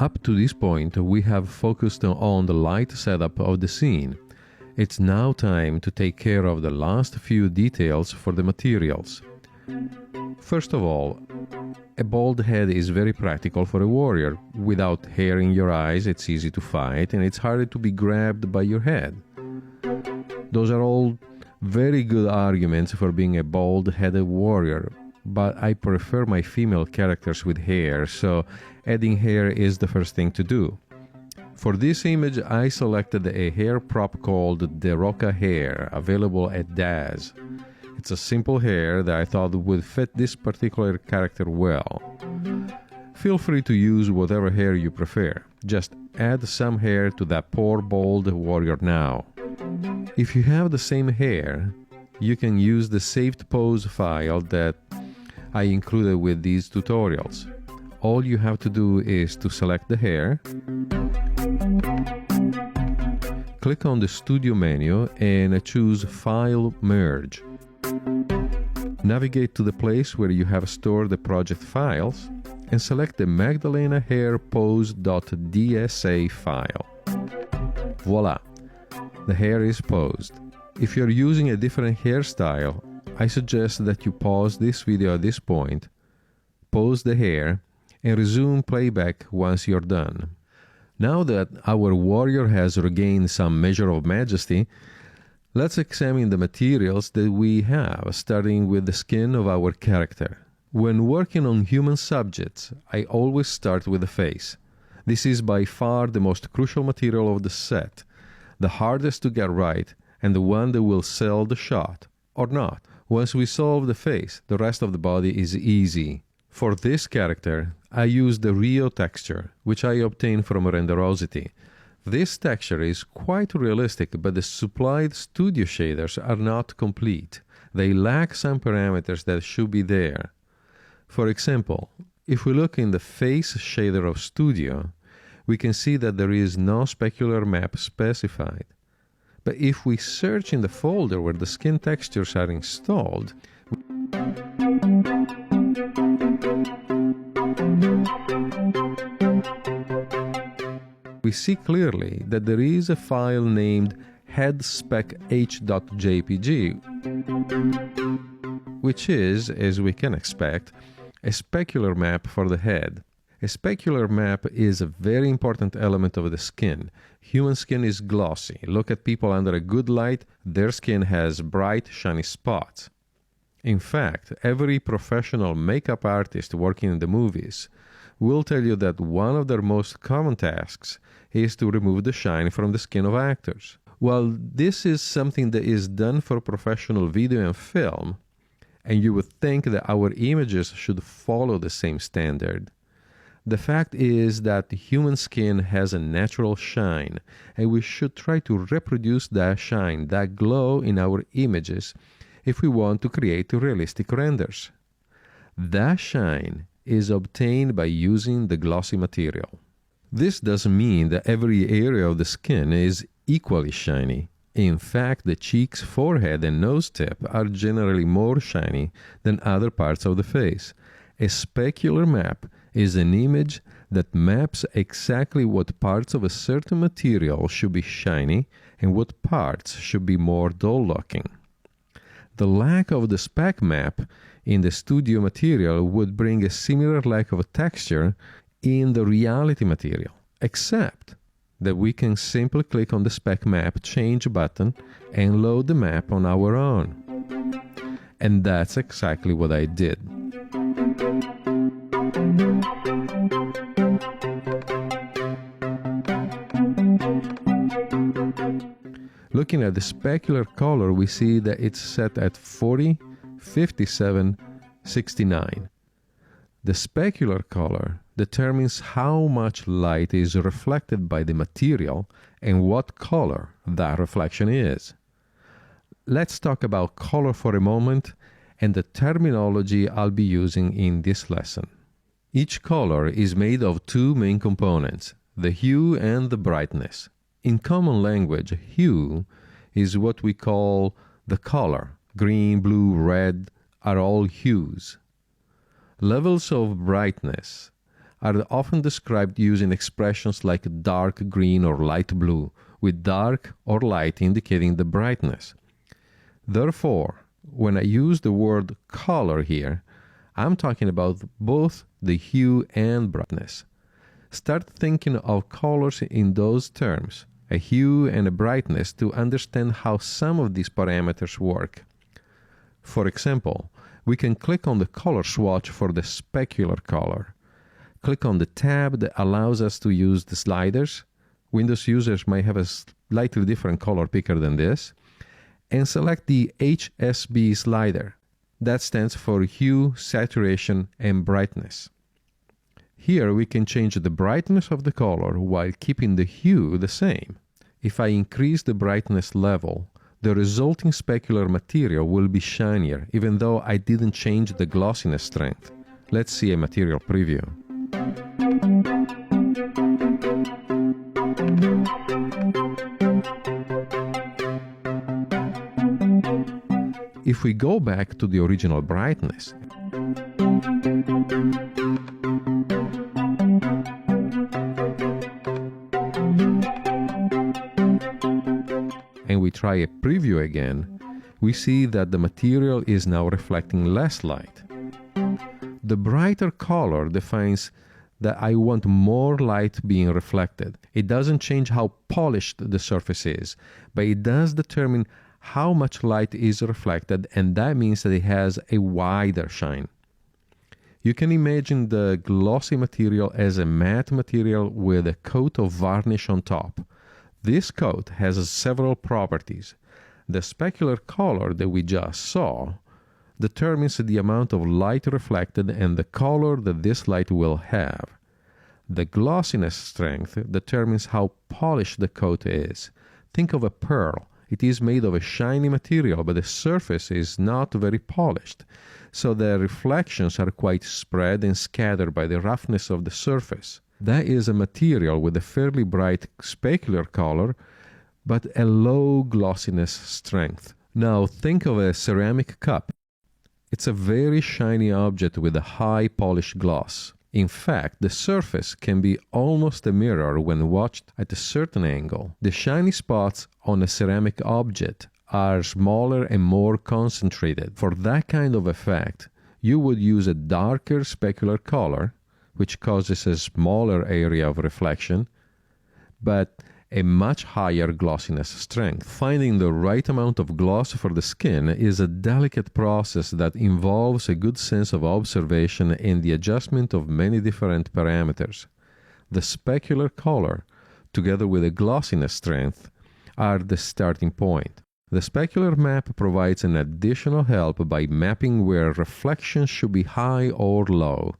Up to this point, we have focused on the light setup of the scene. It's now time to take care of the last few details for the materials. First of all, a bald head is very practical for a warrior. Without hair in your eyes, it's easy to fight and it's harder to be grabbed by your head. Those are all very good arguments for being a bald-headed warrior, but I prefer my female characters with hair, so adding hair is the first thing to do. For this image, I selected a hair prop called the Roca hair, available at Daz. It's a simple hair that I thought would fit this particular character well. Feel free to use whatever hair you prefer. Just add some hair to that poor bald warrior now. If you have the same hair, you can use the saved pose file that I included with these tutorials. All you have to do is to select the hair, click on the Studio menu and choose File Merge. Navigate to the place where you have stored the project files and select the Magdalena Hair Pose.dsa file. Voila! The hair is posed. If you're using a different hairstyle, I suggest that you pause this video at this point, pose the hair, and resume playback once you're done. Now that our warrior has regained some measure of majesty, let's examine the materials that we have, starting with the skin of our character. When working on human subjects, I always start with the face. This is by far the most crucial material of the set, the hardest to get right, and the one that will sell the shot, or not. Once we solve the face, the rest of the body is easy. For this character, I used the Rio texture, which I obtained from Renderosity. This texture is quite realistic, but the supplied studio shaders are not complete. They lack some parameters that should be there. For example, if we look in the face shader of Studio, we can see that there is no specular map specified. But if we search in the folder where the skin textures are installed, we see clearly that there is a file named headspec.h.jpg, which is, as we can expect, a specular map for the head. A specular map is a very important element of the skin. Human skin is glossy. Look at people under a good light, their skin has bright, shiny spots. In fact, every professional makeup artist working in the movies will tell you that one of their most common tasks is to remove the shine from the skin of actors. While this is something that is done for professional video and film, and you would think that our images should follow the same standard, the fact is that the human skin has a natural shine, and we should try to reproduce that shine, that glow in our images if we want to create realistic renders. That shine is obtained by using the glossy material. This doesn't mean that every area of the skin is equally shiny. In fact, the cheeks, forehead, and nose tip are generally more shiny than other parts of the face. A specular map is an image that maps exactly what parts of a certain material should be shiny and what parts should be more dull-looking. The lack of the spec map in the studio material would bring a similar lack of texture in the reality material, except that we can simply click on the spec map change button and load the map on our own. And that's exactly what I did. Looking at the specular color, we see that it's set at 40, 57, 69. The specular color determines how much light is reflected by the material and what color that reflection is. Let's talk about color for a moment and the terminology I'll be using in this lesson. Each color is made of two main components, the hue and the brightness. In common language, hue is what we call the color. Green, blue, red are all hues. Levels of brightness are often described using expressions like dark green or light blue, with dark or light indicating the brightness. Therefore, when I use the word color here, I'm talking about both the hue and brightness. Start thinking of colors in those terms, a hue and a brightness, to understand how some of these parameters work. For example, we can click on the color swatch for the specular color. Click on the tab that allows us to use the sliders. Windows users may have a slightly different color picker than this. And select the HSB slider. That stands for Hue, Saturation, and Brightness. Here we can change the brightness of the color while keeping the hue the same. If I increase the brightness level, the resulting specular material will be shinier, even though I didn't change the glossiness strength. Let's see a material preview. If we go back to the original brightness, and we try a preview again, we see that the material is now reflecting less light. The brighter color defines that I want more light being reflected. It doesn't change how polished the surface is, but it does determine how much light is reflected, and that means that it has a wider shine. You can imagine the glossy material as a matte material with a coat of varnish on top. This coat has several properties. The specular color that we just saw determines the amount of light reflected and the color that this light will have. The glossiness strength determines how polished the coat is. Think of a pearl. It is made of a shiny material, but the surface is not very polished, so the reflections are quite spread and scattered by the roughness of the surface. That is a material with a fairly bright specular color, but a low glossiness strength. Now think of a ceramic cup. It's a very shiny object with a high polished gloss. In fact, the surface can be almost a mirror when watched at a certain angle. The shiny spots on a ceramic object are smaller and more concentrated. For that kind of effect, you would use a darker specular color, which causes a smaller area of reflection, but a much higher glossiness strength. Finding the right amount of gloss for the skin is a delicate process that involves a good sense of observation and the adjustment of many different parameters. The specular color, together with the glossiness strength, are the starting point. The specular map provides an additional help by mapping where reflections should be high or low.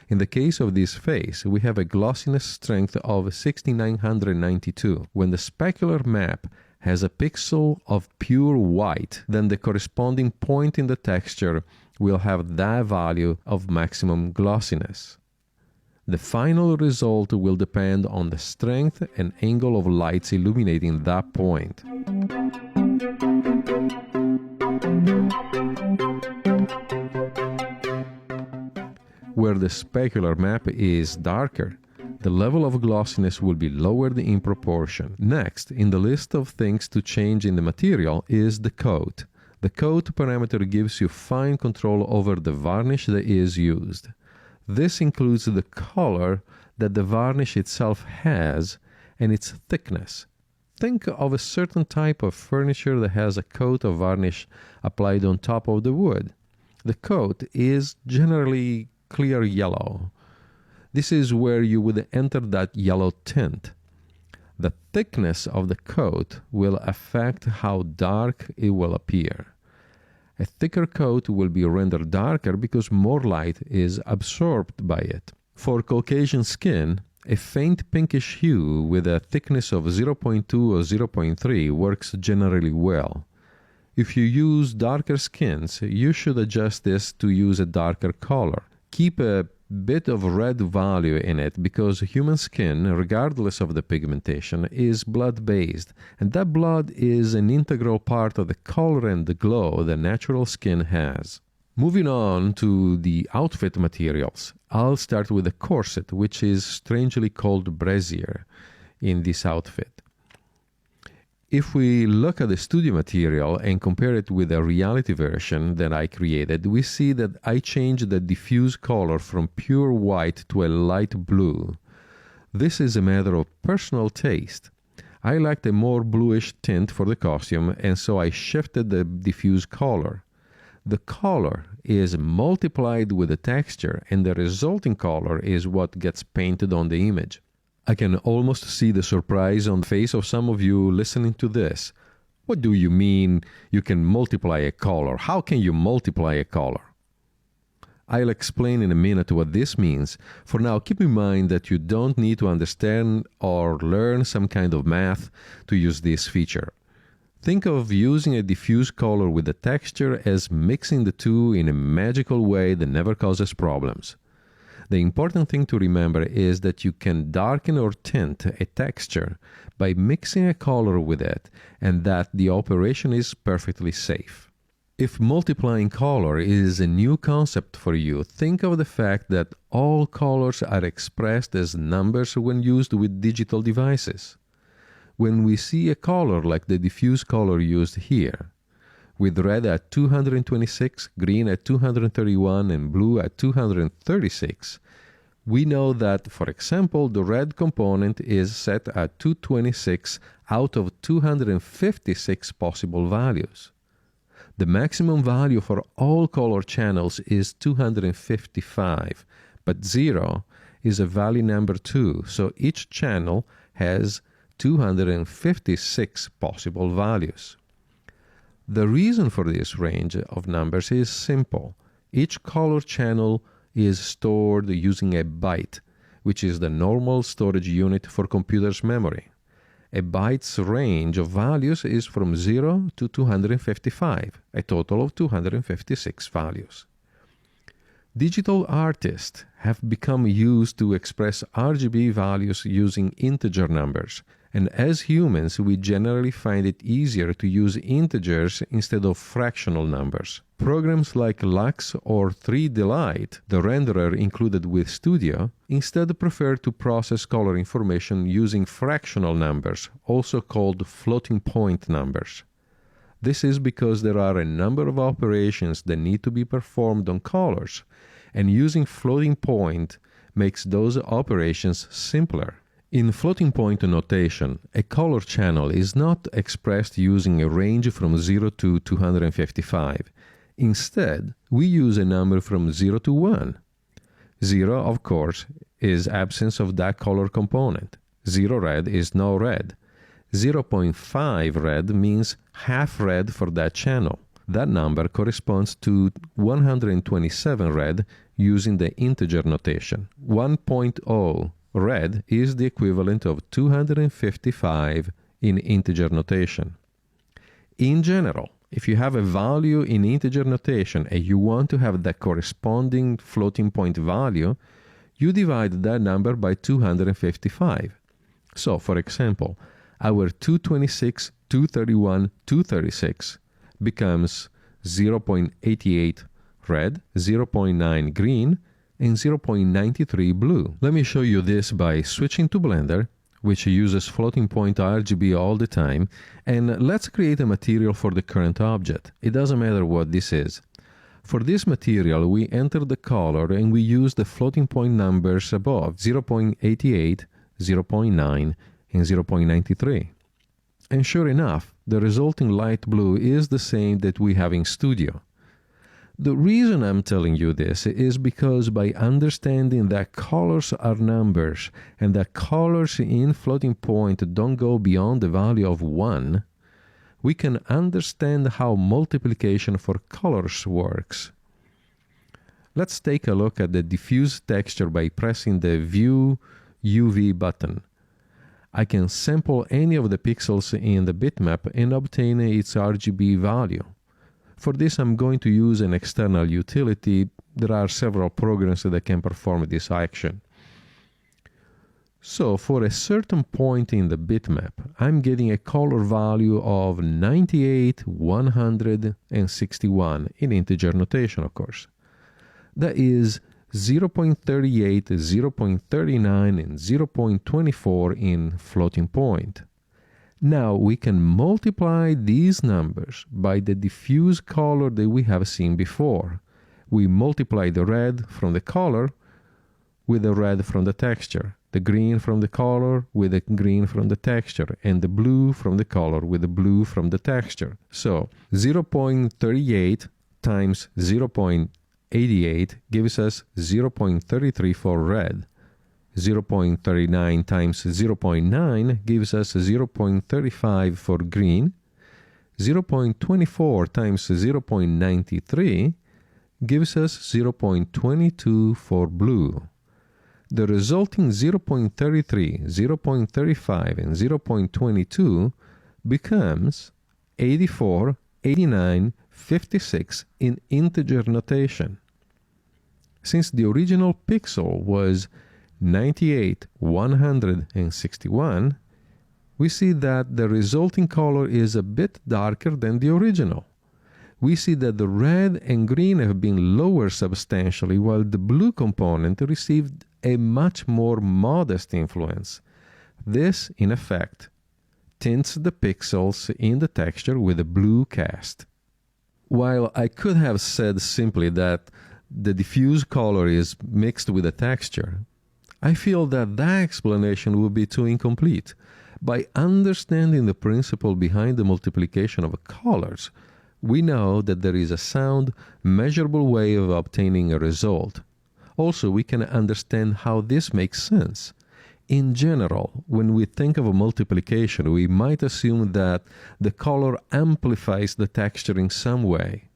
In the case of this face, we have a glossiness strength of 6992. When the specular map has a pixel of pure white, then the corresponding point in the texture will have that value of maximum glossiness. The final result will depend on the strength and angle of lights illuminating that point. Where the specular map is darker, the level of glossiness will be lowered in proportion. Next, in the list of things to change in the material is the coat. The coat parameter gives you fine control over the varnish that is used. This includes the color that the varnish itself has and its thickness. Think of a certain type of furniture that has a coat of varnish applied on top of the wood. The coat is generally clear yellow. This is where you would enter that yellow tint. The thickness of the coat will affect how dark it will appear. A thicker coat will be rendered darker because more light is absorbed by it. For Caucasian skin, a faint pinkish hue with a thickness of 0.2 or 0.3 works generally well. If you use darker skins, you should adjust this to use a darker color. Keep a bit of red value in it because human skin, regardless of the pigmentation, is blood-based, and that blood is an integral part of the color and the glow that natural skin has. Moving on to the outfit materials, I'll start with the corset, which is strangely called brassiere in this outfit. If we look at the studio material and compare it with the reality version that I created, we see that I changed the diffuse color from pure white to a light blue. This is a matter of personal taste. I liked a more bluish tint for the costume, and so I shifted the diffuse color. The color is multiplied with the texture, and the resulting color is what gets painted on the image. I can almost see the surprise on the face of some of you listening to this. What do you mean you can multiply a color? How can you multiply a color? I'll explain in a minute what this means. For now, keep in mind that you don't need to understand or learn some kind of math to use this feature. Think of using a diffuse color with the texture as mixing the two in a magical way that never causes problems. The important thing to remember is that you can darken or tint a texture by mixing a color with it, and that the operation is perfectly safe. If multiplying color is a new concept for you, think of the fact that all colors are expressed as numbers when used with digital devices. When we see a color like the diffuse color used here, with red at 226, green at 231, and blue at 236, we know that, for example, the red component is set at 226 out of 256 possible values. The maximum value for all color channels is 255, but 0 is a valid number too, so each channel has 256 possible values. The reason for this range of numbers is simple. Each color channel is stored using a byte, which is the normal storage unit for computer's memory. A byte's range of values is from 0 to 255, a total of 256 values. Digital artists have become used to express RGB values using integer numbers, and as humans we generally find it easier to use integers instead of fractional numbers. Programs like Lux or 3Delight, the renderer included with Studio, instead prefer to process color information using fractional numbers, also called floating point numbers. This is because there are a number of operations that need to be performed on colors, and using floating point makes those operations simpler. In floating point notation, a color channel is not expressed using a range from 0 to 255. Instead, we use a number from 0 to 1. 0, of course, is absence of that color component. 0 red is no red. 0.5 red means half red for that channel. That number corresponds to 127 red using the integer notation. 1.0 red is the equivalent of 255 in integer notation. In general, if you have a value in integer notation and you want to have the corresponding floating point value, you divide that number by 255. So, for example, our 226, 231, 236 becomes 0.88 red, 0.9 green, and 0.93 blue. Let me show you this by switching to Blender, which uses floating point RGB all the time, and let's create a material for the current object. It doesn't matter what this is. For this material, we enter the color and we use the floating point numbers above, 0.88, 0.9, and 0.93. And sure enough, the resulting light blue is the same that we have in Studio. The reason I'm telling you this is because by understanding that colors are numbers and that colors in floating point don't go beyond the value of 1, we can understand how multiplication for colors works. Let's take a look at the diffuse texture by pressing the View UV button. I can sample any of the pixels in the bitmap and obtain its RGB value. For this, I'm going to use an external utility. There are several programs that can perform this action. So for a certain point in the bitmap, I'm getting a color value of 98, 161 in integer notation, of course. That is 0.38, 0.39, and 0.24 in floating point. Now we can multiply these numbers by the diffuse color that we have seen before. We multiply the red from the color with the red from the texture, the green from the color with the green from the texture, and the blue from the color with the blue from the texture. So 0.38 times 0.88 gives us 0.33 for red. 0.39 times 0.9 gives us 0.35 for green. 0.24 times 0.93 gives us 0.22 for blue. The resulting 0.33, 0.35, and 0.22 becomes 84, 89, 56 in integer notation. Since the original pixel was 98, 161, we see that the resulting color is a bit darker than the original. We see that the red and green have been lowered substantially, while the blue component received a much more modest influence. This, in effect, tints the pixels in the texture with a blue cast. While I could have said simply that the diffuse color is mixed with the texture, I feel that that explanation would be too incomplete. By understanding the principle behind the multiplication of colors, we know that there is a sound, measurable way of obtaining a result. Also, we can understand how this makes sense. In general, when we think of a multiplication, we might assume that the color amplifies the texture in some way.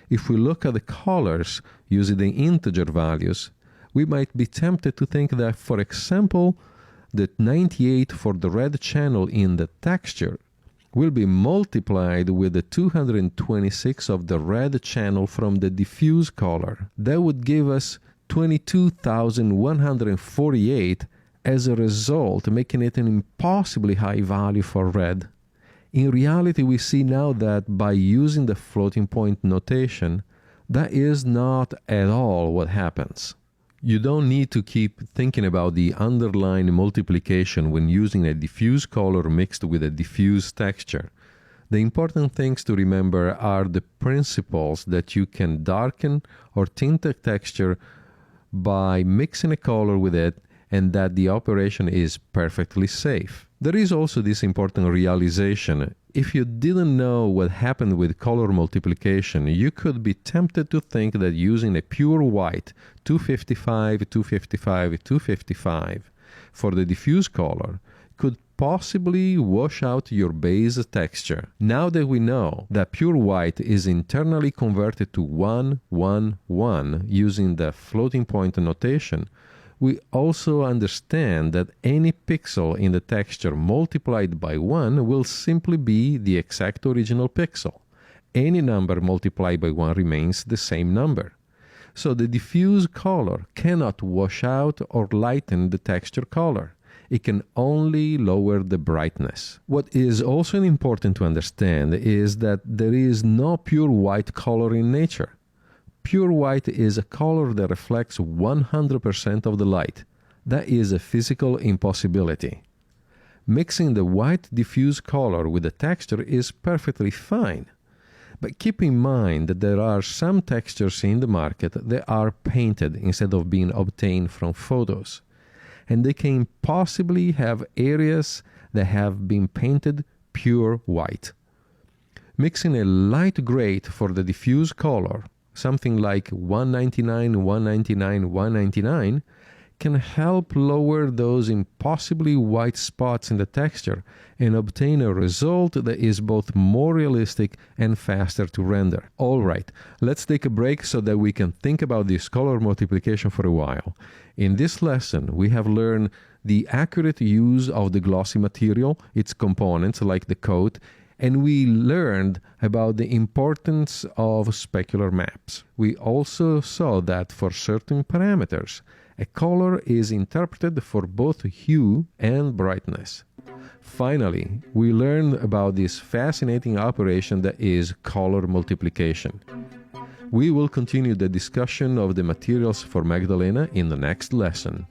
If we look at the colors using the integer values, we might be tempted to think that, for example, the 98 for the red channel in the texture will be multiplied with the 226 of the red channel from the diffuse color. That would give us 22,148 as a result, making it an impossibly high value for red. In reality, we see now that by using the floating point notation, that is not at all what happens. You don't need to keep thinking about the underlying multiplication when using a diffuse color mixed with a diffuse texture. The important things to remember are the principles that you can darken or tint a texture by mixing a color with it, and that the operation is perfectly safe. There is also this important realization. If you didn't know what happened with color multiplication, you could be tempted to think that using a pure white 255, 255, 255 for the diffuse color could possibly wash out your base texture. Now that we know that pure white is internally converted to 1, 1, 1 using the floating point notation, we also understand that any pixel in the texture multiplied by 1 will simply be the exact original pixel. Any number multiplied by 1 remains the same number. So the diffuse color cannot wash out or lighten the texture color. It can only lower the brightness. What is also important to understand is that there is no pure white color in nature. Pure white is a color that reflects 100% of the light. That is a physical impossibility. Mixing the white diffuse color with the texture is perfectly fine. But keep in mind that there are some textures in the market that are painted instead of being obtained from photos. And they can possibly have areas that have been painted pure white. Mixing a light gray for the diffuse color, something like 199, 199, 199, can help lower those impossibly white spots in the texture and obtain a result that is both more realistic and faster to render. Alright, let's take a break so that we can think about this color multiplication for a while. In this lesson, we have learned the accurate use of the glossy material, its components like the coat, and we learned about the importance of specular maps. We also saw that for certain parameters, A color is interpreted for both hue and brightness. Finally, we learned about this fascinating operation that is color multiplication. We will continue the discussion of the materials for Magdalena in the next lesson.